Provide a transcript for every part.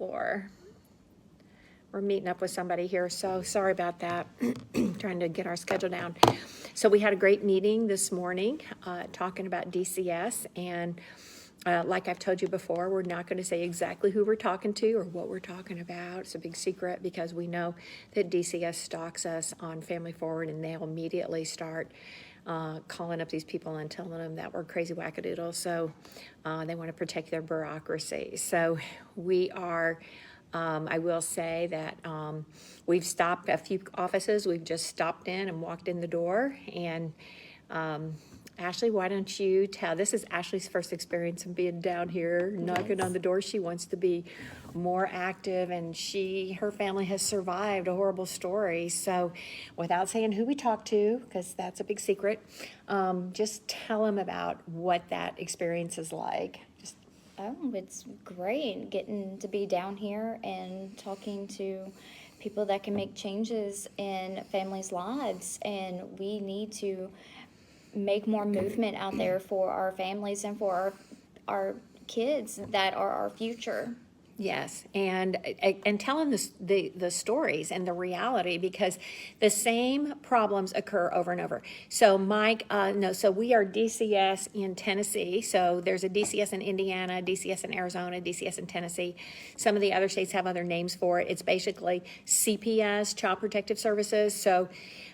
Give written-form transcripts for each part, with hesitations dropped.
We're meeting up with somebody here, so sorry about that. Trying to get our schedule down. So we had a great meeting this morning, talking about DCS, and like I've told you before, we're not going to say exactly who we're talking to or what we're talking about. It's a big secret because we know that DCS stalks us on Family Forward, and they'll immediately start calling up these people and telling them that we're crazy wackadoodles. So they want to protect their bureaucracy. So we are. I will say that we've stopped a few offices. We've just stopped in and walked in the door. And Ashley, why don't you tell? This is Ashley's first experience of being down here, knocking on the door. She wants to be more active, and her family has survived a horrible story. So without saying who we talked to, because that's a big secret, just tell them about what that experience is like. Oh, it's great getting to be down here and talking to people that can make changes in families' lives. And we need to make more movement out there for our families and for our kids that are our future. Yes, and telling the stories and the reality, because the same problems occur over and over. So Mike, so we are DCS in Tennessee. So there's a DCS in Indiana, DCS in Arizona, DCS in Tennessee. Some of the other states have other names for it. It's basically CPS, Child Protective Services. So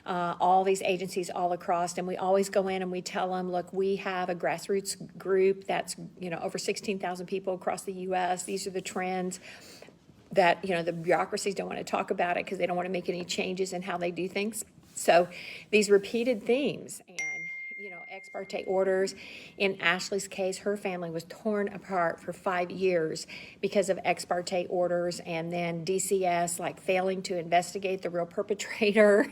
all these agencies all across, and we always go in and we tell them, look, we have a grassroots group that's over 16,000 people across the U.S. These are the trends that the bureaucracies don't want to talk about it because they don't want to make any changes in how they do things. So these repeated themes and ex parte orders. In Ashley's case, her family was torn apart for 5 years because of ex parte orders, and then DCS failing to investigate the real perpetrator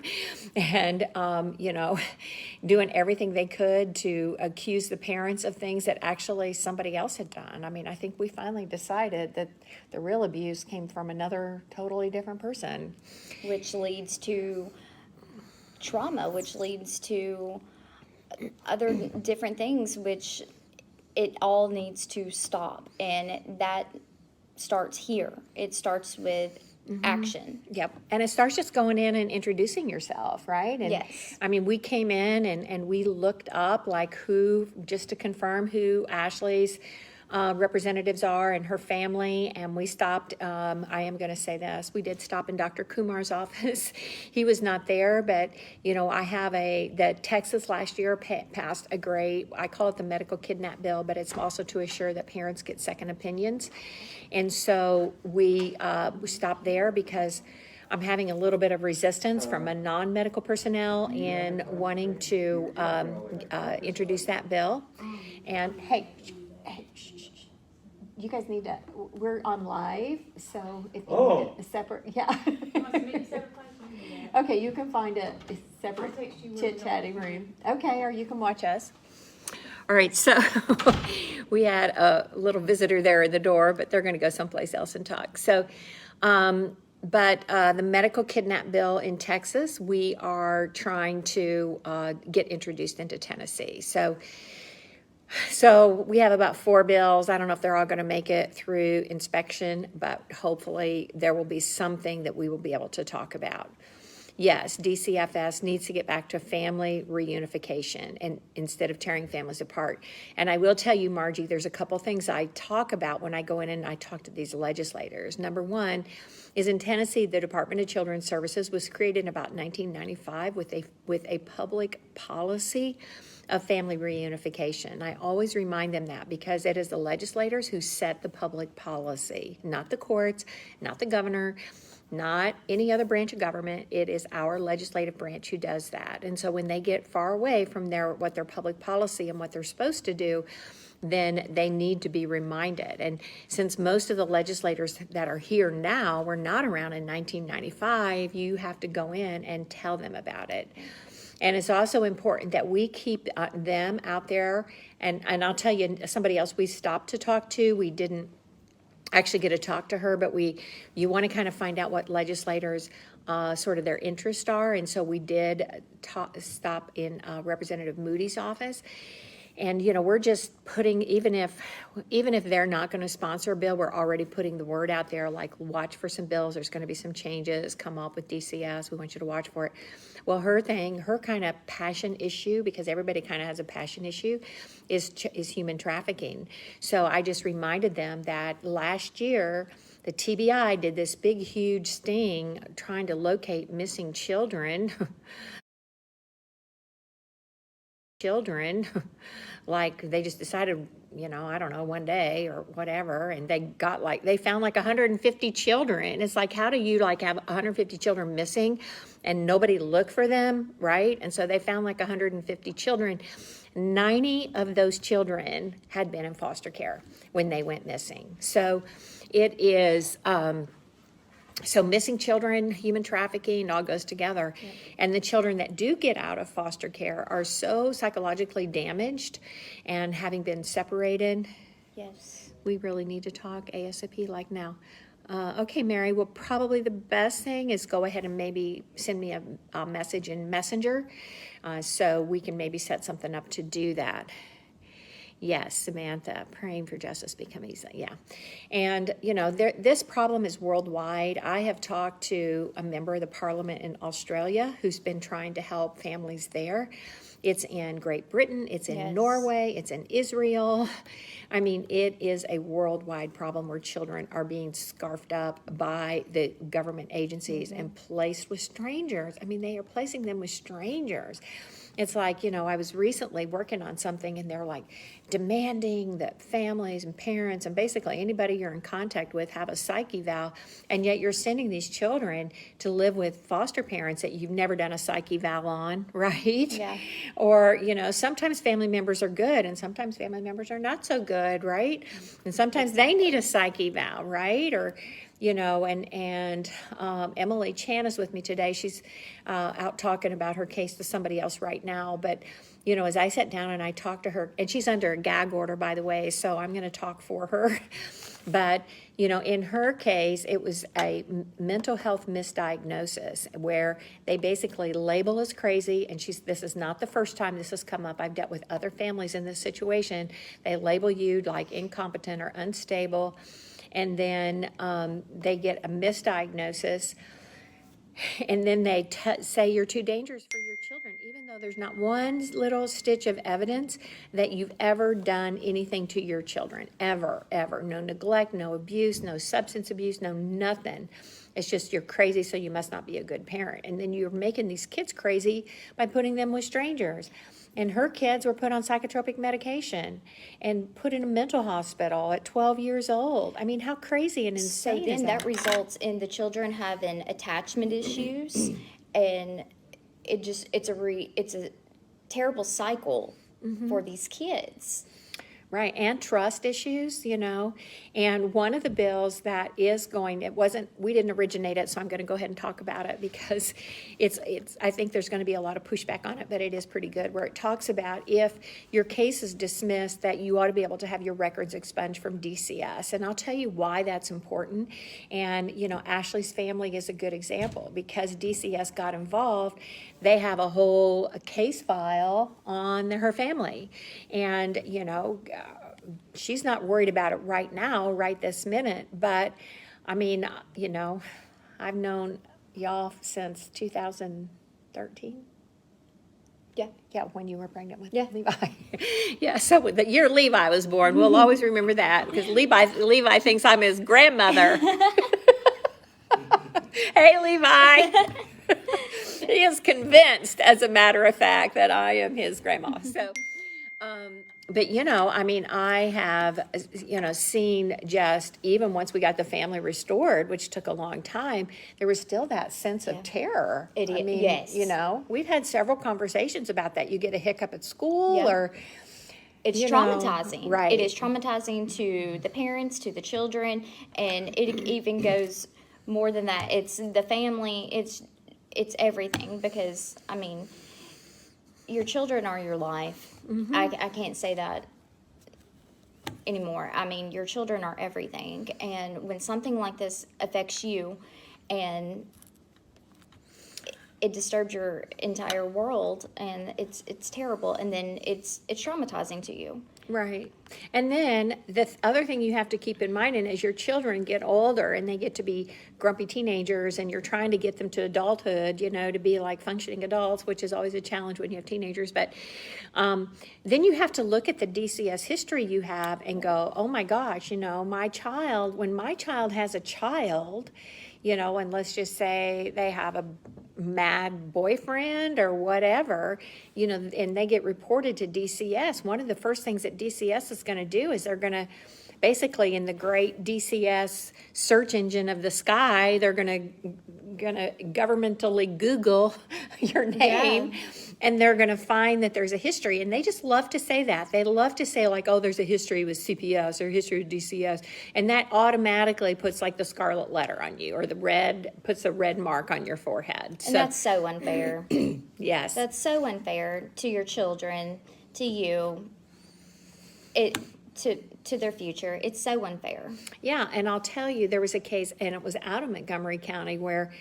and doing everything they could to accuse the parents of things that actually somebody else had done. I mean, I think we finally decided that the real abuse came from another totally different person, which leads to trauma, which leads to other different things, which it all needs to stop. And that starts here. It starts with action. Yep. And it starts just going in and introducing yourself, right? And yes. I mean, we came in and we looked up just to confirm who Ashley's representatives are and her family, and we stopped, I am going to say this, we did stop in Dr. Kumar's office. He was not there, but I have the Texas last year passed a great, I call it the medical kidnap bill, but it's also to assure that parents get second opinions. And so we stopped there because I'm having a little bit of resistance from a non-medical personnel in wanting to introduce that bill. And hey, you guys need to, we're on live, so if you need a separate, Okay, you can find a separate chit-chatting room. Okay, or you can watch us. All right, so we had a little visitor there at the door, but they're going to go someplace else and talk. So, but the medical kidnap bill in Texas, we are trying to get introduced into Tennessee. So we have about 4 bills. I don't know if they're all going to make it through inspection, but hopefully there will be something that we will be able to talk about. Yes, DCFS needs to get back to family reunification and instead of tearing families apart. And I will tell you, Margie, there's a couple things I talk about when I go in and I talk to these legislators. Number one is in Tennessee, the Department of Children's Services was created in about 1995 with a public policy of family reunification. I always remind them that because it is the legislators who set the public policy, not the courts, not the governor, not any other branch of government. It is our legislative branch who does that. And so when they get far away from what their public policy and what they're supposed to do, then they need to be reminded. And since most of the legislators that are here now were not around in 1995, you have to go in and tell them about it. And it's also important that we keep them out there. And I'll tell you, somebody else we stopped to talk to, we didn't actually get to talk to her, but you want to kind of find out what legislators sort of their interests are. And so we did stop in Representative Moody's office. And, we're just putting, even if they're not going to sponsor a bill, we're already putting the word out there, like, watch for some bills. There's going to be some changes come up with DCS. We want you to watch for it. Well, her kind of passion issue, because everybody kind of has a passion issue, is human trafficking. So I just reminded them that last year, the TBI did this big, huge sting trying to locate missing children. Like, they just decided, I don't know, one day or whatever, and they found like 150 children. It's like, how do you like have 150 children missing and nobody look for them, right? And so they found like 150 children. 90 of those children had been in foster care when they went missing. So it is, so missing children, human trafficking, all goes together. Yep. And the children that do get out of foster care are so psychologically damaged, and having been separated. Yes. We really need to talk ASAP, like now. Okay, Mary, well, probably the best thing is go ahead and maybe send me a message in Messenger, so we can maybe set something up to do that. Yes, Samantha, praying for justice become easy. Yeah. And, this problem is worldwide. I have talked to a member of the parliament in Australia who's been trying to help families there. It's in Great Britain. It's in Norway. It's in Israel. I mean, it is a worldwide problem where children are being scarfed up by the government agencies and placed with strangers. I mean, they are placing them with strangers. It's like, I was recently working on something, and they're like demanding that families and parents and basically anybody you're in contact with have a psych eval, and yet you're sending these children to live with foster parents that you've never done a psych eval on, right? Yeah. Or, sometimes family members are good and sometimes family members are not so good, right? And sometimes they need a psych eval, right? Or, and Emily Chan is with me today. She's out talking about her case to somebody else right now. But, as I sat down and I talked to her, and she's under a gag order, by the way, so I'm going to talk for her. But, in her case, it was a mental health misdiagnosis where they basically label as crazy. And this is not the first time this has come up. I've dealt with other families in this situation. They label you like incompetent or unstable. And then they get a misdiagnosis, and then they say you're too dangerous for your children, even though there's not one little stitch of evidence that you've ever done anything to your children, ever. No neglect, no abuse, no substance abuse, no nothing. It's just you're crazy, so you must not be a good parent. And then you're making these kids crazy by putting them with strangers. And her kids were put on psychotropic medication and put in a mental hospital at 12 years old. I mean, how crazy and insane is that? So then that results in the children having attachment issues, and it's a terrible cycle for these kids. Right, and trust issues, and one of the bills that is we didn't originate it, so I'm going to go ahead and talk about it because I think there's going to be a lot of pushback on it, but it is pretty good, where it talks about if your case is dismissed, that you ought to be able to have your records expunged from DCS, and I'll tell you why that's important. And, Ashley's family is a good example, because DCS got involved. They have a whole case file on her family, and, she's not worried about it right now, right this minute. But, I mean, I've known y'all since 2013. Yeah. Yeah, when you were pregnant with Levi. Yeah, so the year Levi was born, we'll always remember that, because Levi thinks I'm his grandmother. Hey, Levi. He is convinced, as a matter of fact, that I am his grandma. So, but, I have, seen just, even once we got the family restored, which took a long time, there was still that sense of terror. Yes. We've had several conversations about that. You get a hiccup at school or... It's traumatizing. Right. It is traumatizing to the parents, to the children, and it even goes more than that. It's the family, it's everything, because, your children are your life. I can't say that anymore. Your children are everything. And when something like this affects you, and it disturbs your entire world, and it's terrible, and then it's traumatizing to you. Right. And then the other thing you have to keep in mind, and as your children get older and they get to be grumpy teenagers and you're trying to get them to adulthood, to be like functioning adults, which is always a challenge when you have teenagers. But then you have to look at the DCS history you have and go, oh my gosh, when my child has a child, and let's just say they have a mad boyfriend or whatever, and they get reported to DCS, one of the first things that DCS is going to do is they're going to basically, in the great DCS search engine of the sky, they're going to governmentally Google your name. Yeah. And they're going to find that there's a history. And they just love to say that. They love to say like, oh, there's a history with CPS or history with DCS. And that automatically puts like the scarlet letter on you, or puts a red mark on your forehead. And that's so unfair. Yes. That's so unfair to your children, to you, to their future. It's so unfair. Yeah, and I'll tell you, there was a case, and it was out of Montgomery County, where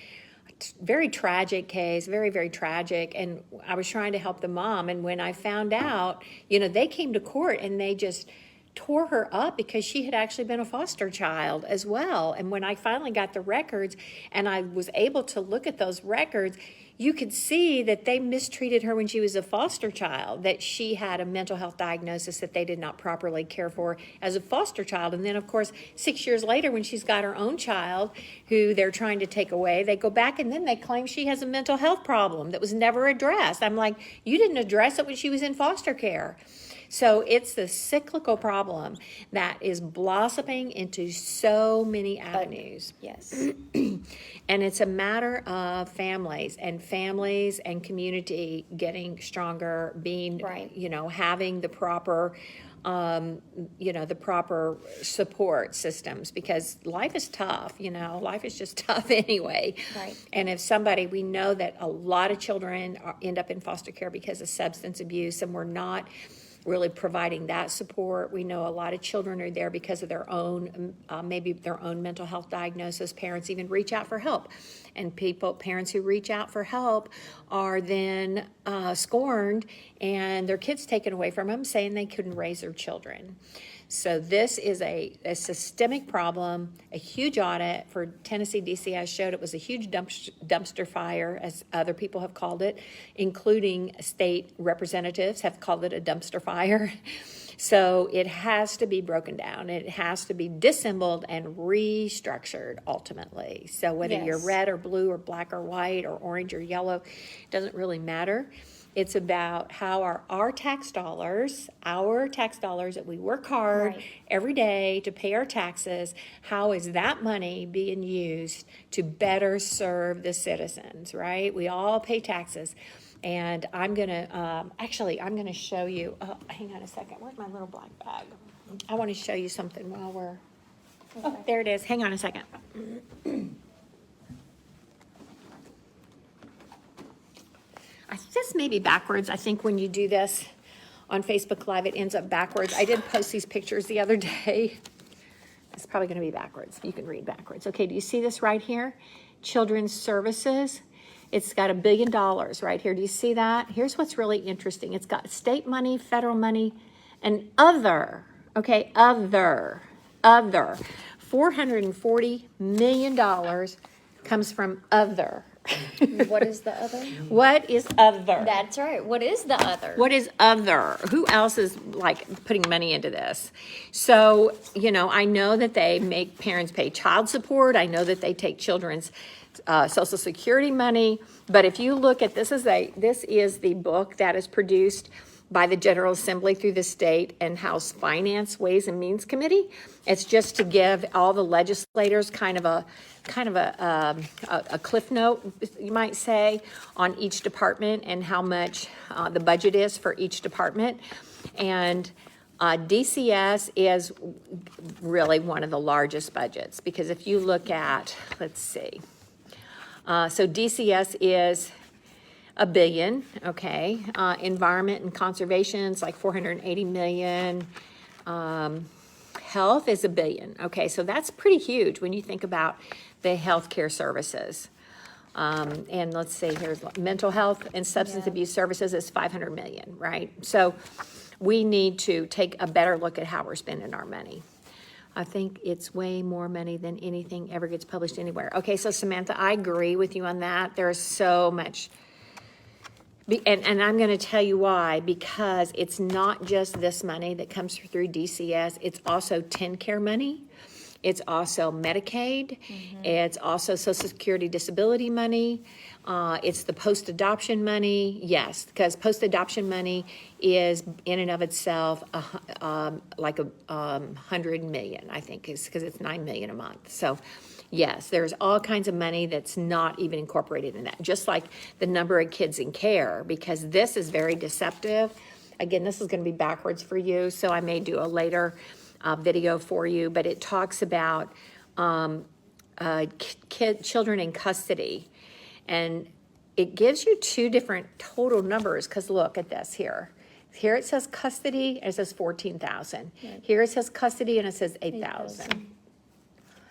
very tragic case, very, very tragic. And I was trying to help the mom. And when I found out, they came to court and they just tore her up because she had actually been a foster child as well. And when I finally got the records and I was able to look at those records, you could see that they mistreated her when she was a foster child, that she had a mental health diagnosis that they did not properly care for as a foster child. And then, of course, 6 years later, when she's got her own child who they're trying to take away, they go back and then they claim she has a mental health problem that was never addressed. I'm like, you didn't address it when she was in foster care. So it's the cyclical problem that is blossoming into so many avenues. Yes. And it's a matter of families and community getting stronger, being, right. Having the proper, the proper support systems, because life is tough, life is just tough anyway. Right. And if we know that a lot of children end up in foster care because of substance abuse, and we're not really providing that support. We know a lot of children are there because of their own, maybe their own mental health diagnosis. Parents even reach out for help. And parents who reach out for help are then scorned and their kids taken away from them, saying they couldn't raise their children. So this is a systemic problem. A huge audit for Tennessee DCS showed it was a huge dumpster fire, as other people have called it, including state representatives have called it a dumpster fire. So it has to be broken down. It has to be disassembled and restructured ultimately. So whether you're red or blue or black or white or orange or yellow, it doesn't really matter. It's about how our tax dollars that we work hard every day to pay our taxes, how is that money being used to better serve the citizens, right? We all pay taxes. And I'm going to show you, hang on a second, where's my little black bag? I want to show you something while we're, there it is, hang on a second. This may be backwards. I think when you do this on Facebook Live, it ends up backwards. I did post these pictures the other day. It's probably going to be backwards. You can read backwards. Okay, do you see this right here? Children's Services. It's got $1 billion right here. Do you see that? Here's what's really interesting. It's got state money, federal money, and other. Okay, other. $440 million comes from other. What is the other? What is other? That's right. What is the other? What is other? Who else is like putting money into this? So, I know that they make parents pay child support. I know that they take children's Social Security money. But if you look at this is the book that is produced by the General Assembly through the State and House Finance Ways and Means Committee. It's just to give all the legislators kind of a cliff note, you might say, on each department and how much the budget is for each department. And DCS is really one of the largest budgets, because if you look at, let's see, so DCS is $1 billion, okay. Environment and conservation is like $480 million. Health is $1 billion, okay. So that's pretty huge when you think about the healthcare services. And let's see, here's mental health and substance abuse services is 500 million, right? So we need to take a better look at how we're spending our money. I think it's way more money than anything ever gets published anywhere. Okay, so Samantha, I agree with you on that. There's so much. And I'm going to tell you why, because it's not just this money that comes through DCS, it's also TennCare money. It's also Medicaid. It's also Social Security disability money. It's the post-adoption money. Yes, because post-adoption money is in and of itself like 100 million, I think, because it's 9 million a month. So yes, there's all kinds of money that's not even incorporated in that, just like the number of kids in care, because this is very deceptive. Again, this is going to be backwards for you, so I may do a later video for you, but it talks about children in custody, and it gives you two different total numbers, because look at this here. Here it says custody, and it says 14,000. Here it says custody, and it says 8,000.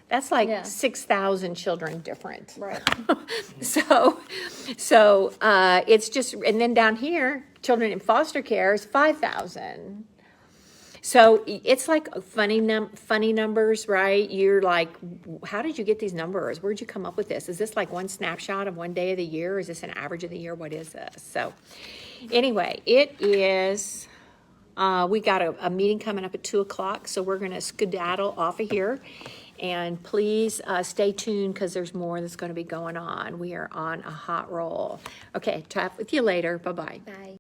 That's like 6,000 children different. Right. So it's just, and then down here, children in foster care is 5,000. So it's like funny numbers, right? You're like, how did you get these numbers? Where'd you come up with this? Is this like one snapshot of one day of the year? Is this an average of the year? What is this? So anyway, it is, we got a meeting coming up at 2:00, so we're going to skedaddle off of here. And please stay tuned, because there's more that's going to be going on. We are on a hot roll. Okay, talk with you later. Bye-bye. Bye.